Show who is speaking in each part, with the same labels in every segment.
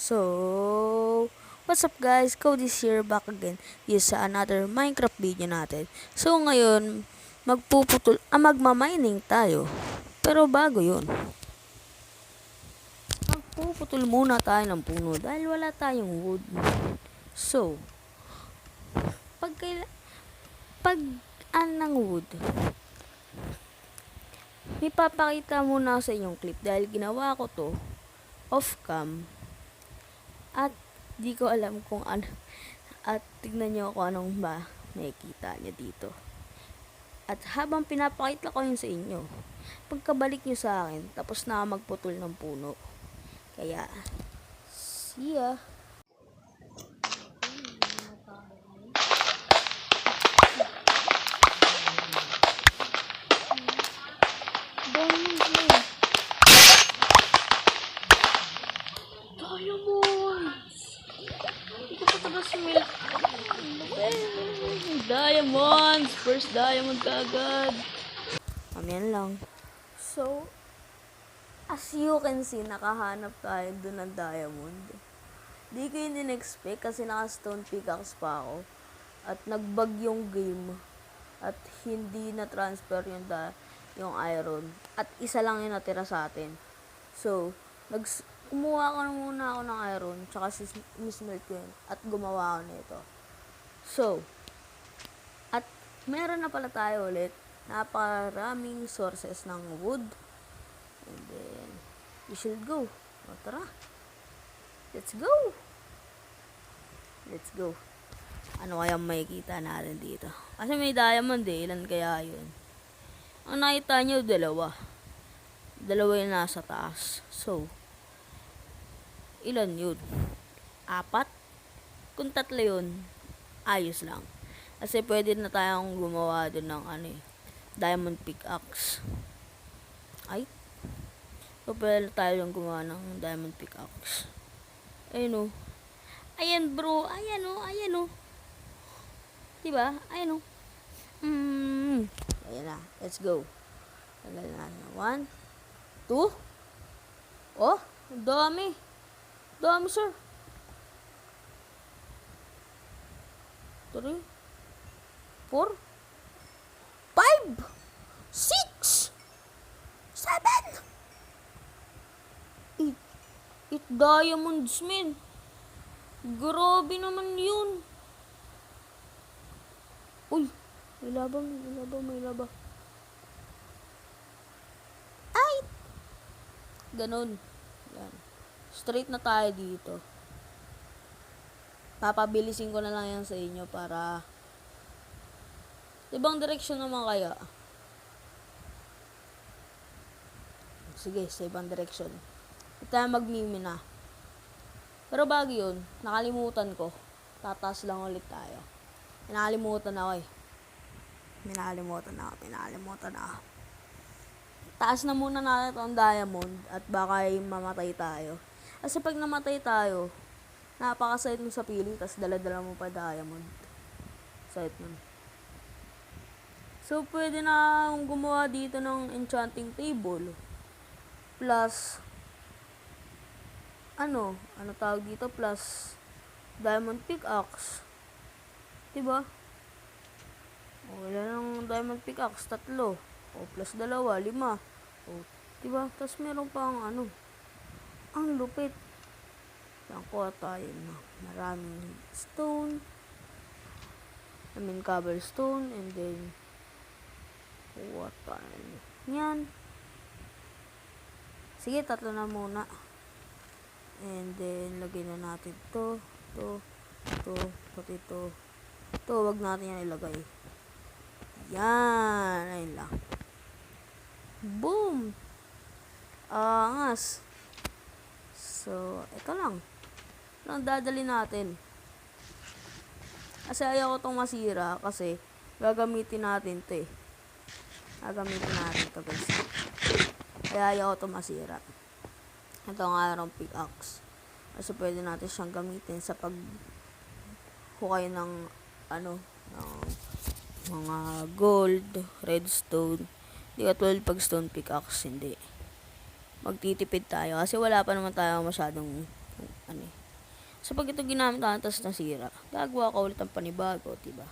Speaker 1: So, what's up guys? Cody's here back again sa another Minecraft video natin. So, ngayon, magmamining tayo. Pero bago yun, magpuputol muna tayo ng puno dahil wala tayong wood. So, ng wood, ipapakita muna sa inyong clip dahil ginawa ko to off cam. At di ko alam kung ano. At tignan nyo kung anong ba nakikita nyo dito. At habang pinapakita ko yun sa inyo, pagkabalik nyo sa akin, tapos na magputol ng puno. Kaya, see ya! Diamonds! First diamond kagad. Yan lang. So, as you can see, nakahanap tayo dun ng diamond. Di ko yun din-expect kasi naka-stone pickaxe pa ako. At nagbag yung game. At hindi na-transfer yung iron. At isa lang yung natira sa atin. So, kumuha ko muna ako ng iron. Tsaka mismelt ko yun. At gumawa ako nito. So, at meron na pala tayo ulit. Napakaraming sources ng wood. And then, we should go. O, tara. Let's go. Let's go. Ano kaya makikita natin dito? Kasi may diamond eh. Ilan kaya yun? Ang nakita nyo, dalawa. Dalawa yung nasa taas. So, ilan yun? 4? Kung 3 yun, ayos lang. Kasi pwede na tayong gumawa doon ng diamond pickaxe. So pwede na tayong gumawa ng diamond pickaxe. Ayun o. Ayan bro. Ayan o. Ayan o. Diba? Ayan o. Ayan na. Let's go. Tagal na. 1, 2. Oh, dami. Dami sir. 3, 4, 5, 6, 7, 8 diamonds, men. Grabe naman yun. Uy, may labang. Ay! Ganon. Yan. Straight na tayo dito. Papabilisin ko na lang yan sa inyo para ibang direksyon naman kaya. Sige, sa ibang direksyon. Ito tayo magmimina. Pero bago yun, nakalimutan ko. Tataas lang ulit tayo. Pinakalimutan ako. Taas na muna natin itong diamond at baka mamatay tayo. Kasi pag namatay tayo, napakasayit mo sa piling, tas dala-dala mo pa diamond. Sayit nun. So, pwede na gumawa dito ng enchanting table. Plus, ano tawag dito? Plus, diamond pickaxe. Diba? O, ilan ng diamond pickaxe? 3. O, plus 2, 5. O, diba? Tapos meron pang ang lupit. Nakuha tayo na maraming stone. Cobblestone. And then, kuha tayo yan. Sige, 3 na muna. And then, lagay na natin to, pati to. Ito, wag natin yan ilagay. Yan. Ayun lang. Boom! Angas. So, ito lang. Lang dadali natin. Kasi ayaw ko itong masira kasi gagamitin natin to eh. Gagamitin natin to guys. Kaya ayaw ko itong masira. Ito ang iron pickaxe. Kasi pwede natin siyang gamitin sa paghukay ng ng mga gold, redstone. Hindi katulad pag stone pickaxe, hindi. Magtitipid tayo kasi wala pa naman tayo masyadong So, pag ito ginamit natin, tapos nasira, gagawa ka ulit ng panibago, diba?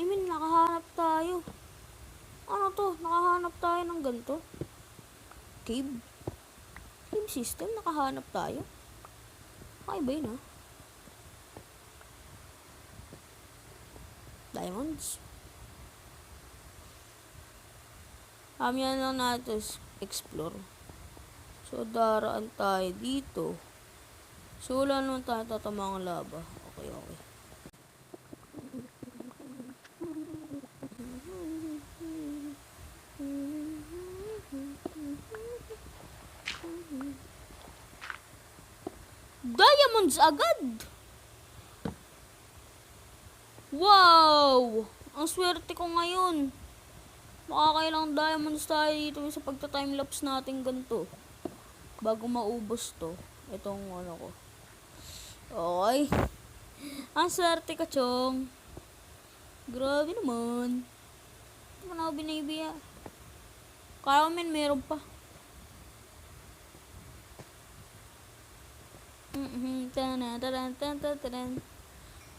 Speaker 1: I mean, nakahanap tayo. Ano to? Nakahanap tayo ng ganito? Cave? Cave system? Nakahanap tayo? Okay ba yun, ha? Diamonds? Yan lang natin explore. So, daraan tayo dito. So, wala naman tayo tatamang lava. Okay. Diamonds agad! Wow! Ang swerte ko ngayon. Makakailang diamonds tayo dito sa pagta-timelapse natin ganito. Bago maubos to. Itong ano ko. Okay. Ang swerte ka, Chong. Grabe naman. Hindi mo na ako binibiya. Kaya ko meron pa.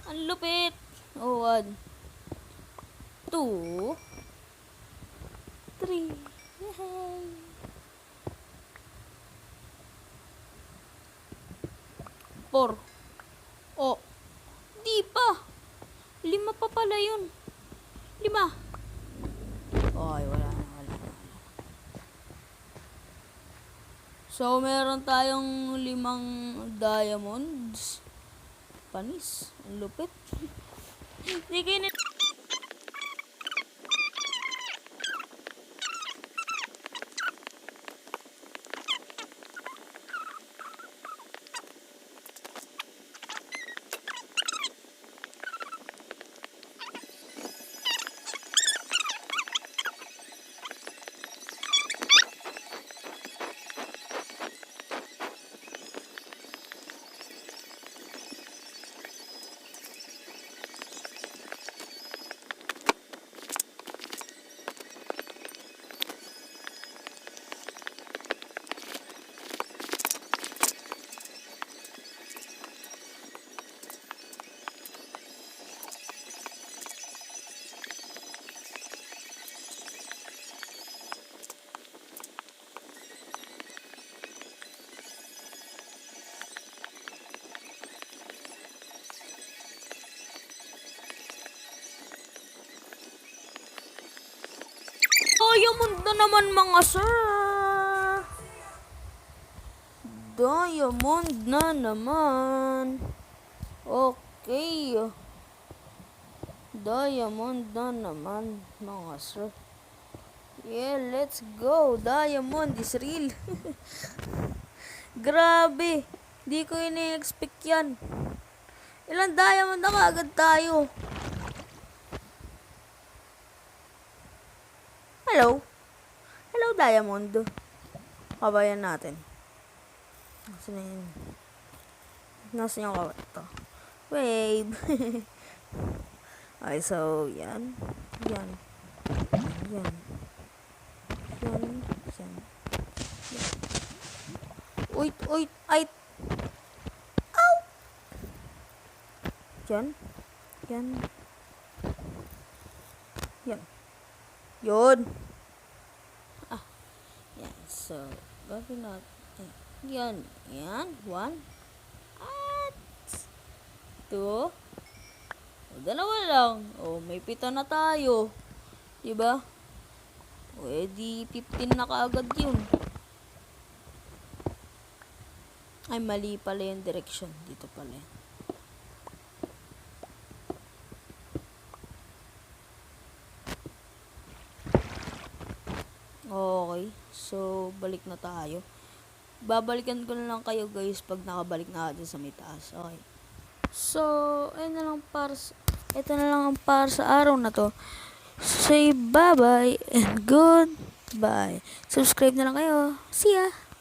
Speaker 1: Ang lupit. 1, 2, 3. Yay! 4. Oh. Di pa. 5 pa pala yun. 5. Okay, wala na. So, meron tayong 5 diamonds. Panis. Ang lupit. Hindi kayo diamond na naman, mga sir. Diamond na naman. Okay. Diamond na naman, mga sir. Yeah, let's go. Diamond is real. Grabe. Di ko ini-expect yan. Ilang diamond na kaagad tayo? Hello, Diamond. Kabayan natin. Nasaan na yun? Nasaan yung kabat to? Wave. Okay, so, yan. Uy, ay. Ow! Yan. Yun. Yan. So, gagawin natin. Yan. 1. At 2. Dalawa lang. May 7 na tayo. Diba? Di 15 na kaagad yun. Ay, mali pala yung direction. Dito pala yan. Okay. So, balik na tayo. Babalikan ko na lang kayo, guys, pag nakabalik na natin sa may taas. Okay. So, ayun na lang para ito na lang ang para sa araw na to. Say bye-bye and goodbye. Subscribe na lang kayo. See ya!